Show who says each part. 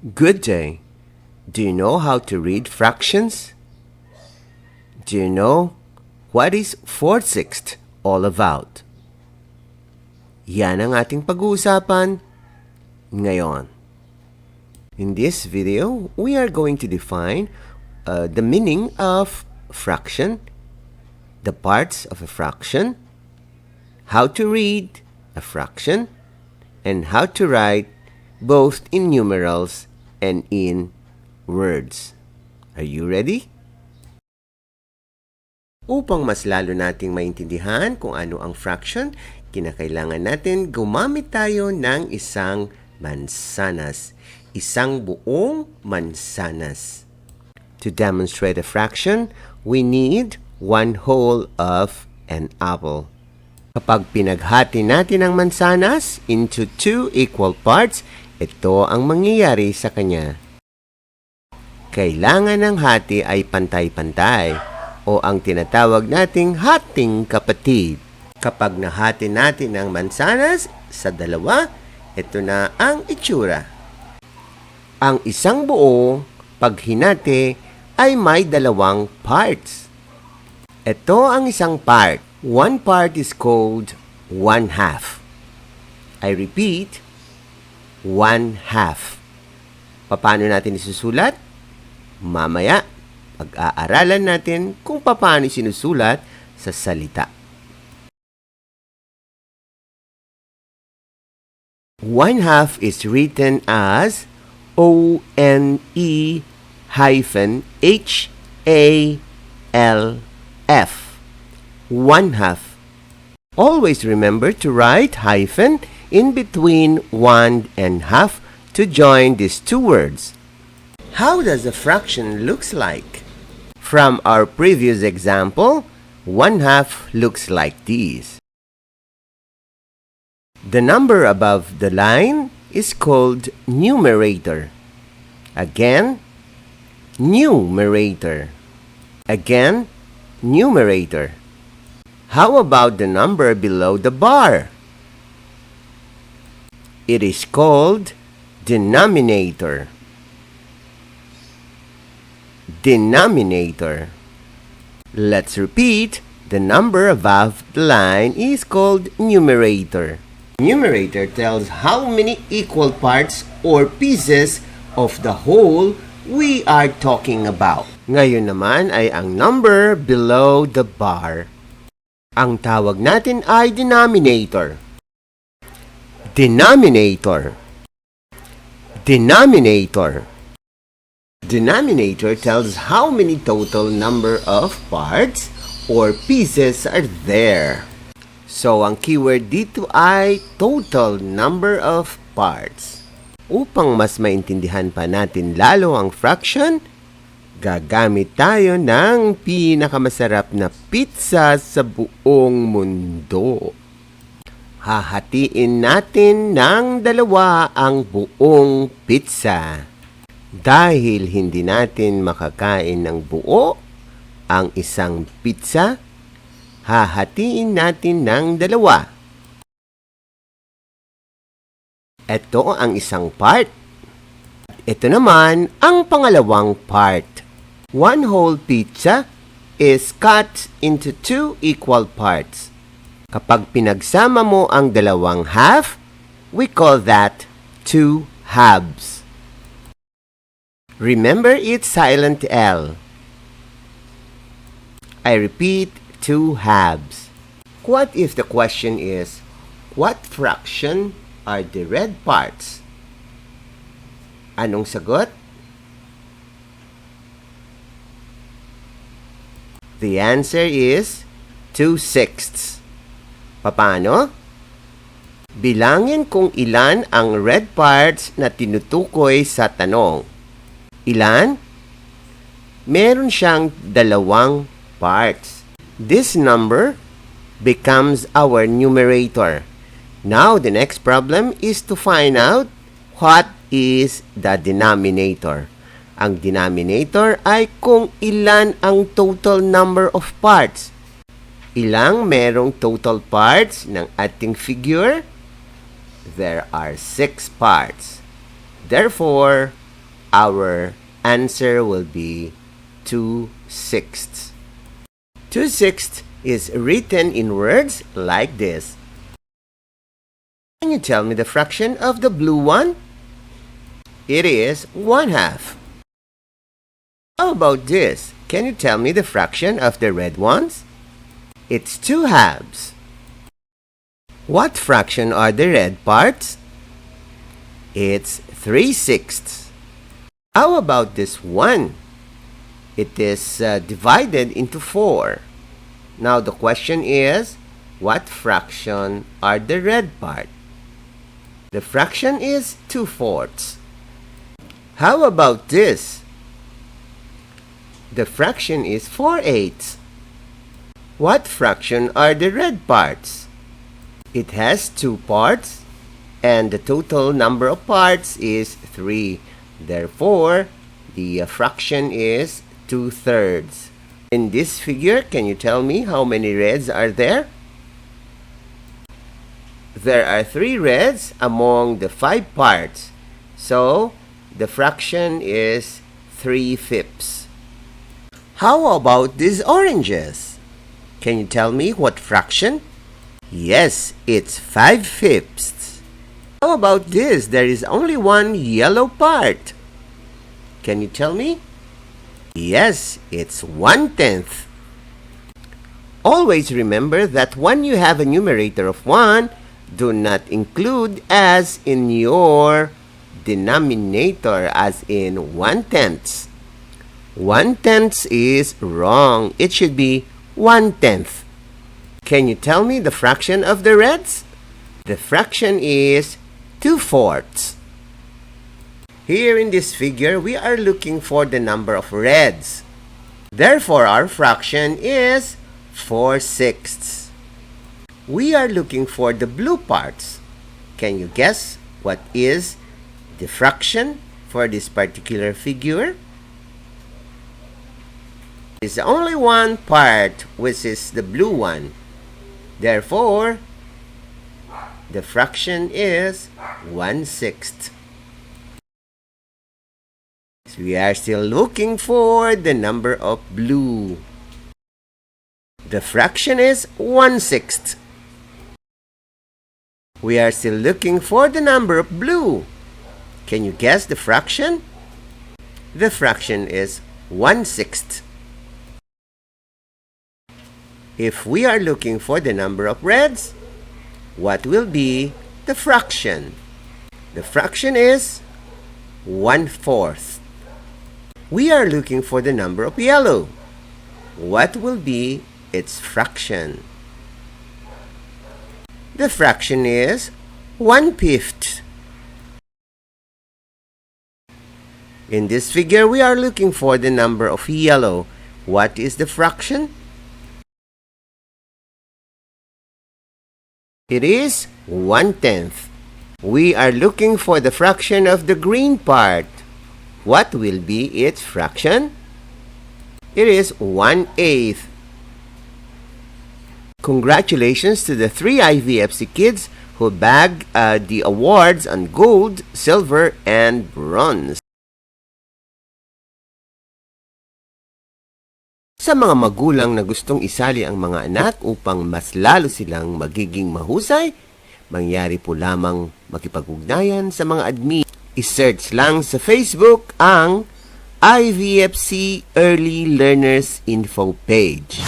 Speaker 1: Good day. Do you know how to read fractions? Do you know what is 4/6 all about? Yan ang ating pag-uusapan ngayon. In this video, we are going to define the meaning of fraction, the parts of a fraction, how to read a fraction, and how to write both in numerals and in words. Are you ready? Upang mas lalo nating maintindihan kung ano ang fraction, kinakailangan natin gumamit tayo ng isang mansanas, isang buong mansanas. To demonstrate a fraction, we need 1 whole of an apple. Kapag pinaghati natin ang mansanas into 2 equal parts, ito ang mangyayari sa kanya. Kailangan ng hati ay pantay-pantay o ang tinatawag nating hating kapatid. Kapag nahati natin ang mansanas sa dalawa, ito na ang itsura. Ang isang buo, pag hinati, ay may 2 parts. Ito ang isang part. 1 part is called 1/2. I repeat, 1/2. Paano natin isusulat? Mamaya, pag-aaralan natin kung paano sinusulat sa salita. 1/2 is written as ONE-HALF. 1/2. Always remember to write hyphen in between 1 and half to join these 2 words. How does a fraction looks like? From our previous example, 1/2 looks like this. The number above the line is called numerator. Again, numerator. Again, numerator. How about the number below the bar? It is called denominator. Denominator. Let's repeat. The number above the line is called numerator. Numerator tells how many equal parts or pieces of the whole we are talking about. Ngayon naman ay ang number below the bar. Ang tawag natin ay denominator. Denominator. Denominator. Denominator tells how many total number of parts or pieces are there. So, ang keyword dito ay total number of parts. Upang mas maintindihan pa natin lalo ang fraction, gagamit tayo ng pinakamasarap na pizza sa buong mundo. Hahatiin natin ng 2 ang buong pizza. Dahil hindi natin makakain ng buo ang isang pizza, hahatiin natin ng 2. Ito ang isang part. Ito naman ang pangalawang part. 1 whole pizza is cut into 2 equal parts. Kapag pinagsama mo ang 2 half, we call that 2 halves. Remember its silent L. I repeat, 2 halves. What if the question is, what fraction are the red parts? Anong sagot? The answer is 2/6. Paano? Bilangin kung ilan ang red parts na tinutukoy sa tanong. Ilan? Meron siyang 2 parts. This number becomes our numerator. Now, the next problem is to find out what is the denominator. Ang denominator ay kung ilan ang total number of parts. Ilang merong total parts ng ating figure? There are 6 parts. Therefore, our answer will be 2/6. 2/6 is written in words like this. Can you tell me the fraction of the blue one? It is 1/2. How about this? Can you tell me the fraction of the red ones? It's 2/2. What fraction are the red parts? It's 3/6. How about this one? It is divided into 4. Now the question is, what fraction are the red part? The fraction is 2/4. How about this? The fraction is 4/8. What fraction are the red parts? It has 2 parts, and the total number of parts is 3. Therefore, the fraction is 2/3. In this figure, can you tell me how many reds are there? There are 3 reds among the 5 parts. So, the fraction is 3/5. How about these oranges? Can you tell me what fraction? Yes, it's 5/5. How about this? There is only one yellow part. Can you tell me? Yes, it's 1/10. Always remember that when you have a numerator of 1, do not include as in your denominator as in 1/10. 1/10 is wrong. It should be 1/10. Can you tell me the fraction of the reds? The fraction is 2/4. Here in this figure, we are looking for the number of reds. Therefore, our fraction is 4/6. We are looking for the blue parts. Can you guess what is the fraction for this particular figure? There's only one part, which is the blue one. Therefore, the fraction is 1/6. So we are still looking for the number of blue. The fraction is 1/6. We are still looking for the number of blue. Can you guess the fraction? The fraction is 1/6. If we are looking for the number of reds, what will be the fraction? The fraction is 1/4. We are looking for the number of yellow. What will be its fraction? The fraction is 1/5. In this figure, we are looking for the number of yellow. What is the fraction? It is 1/10. We are looking for the fraction of the green part. What will be its fraction? It is 1/8. Congratulations to the 3 IVFC kids who bagged the awards on gold, silver, and bronze. Sa mga magulang na gustong isali ang mga anak upang mas lalo silang magiging mahusay, mangyari po lamang makipag-ugnayan sa mga admin. I-search lang sa Facebook ang IVFC Early Learners Info page.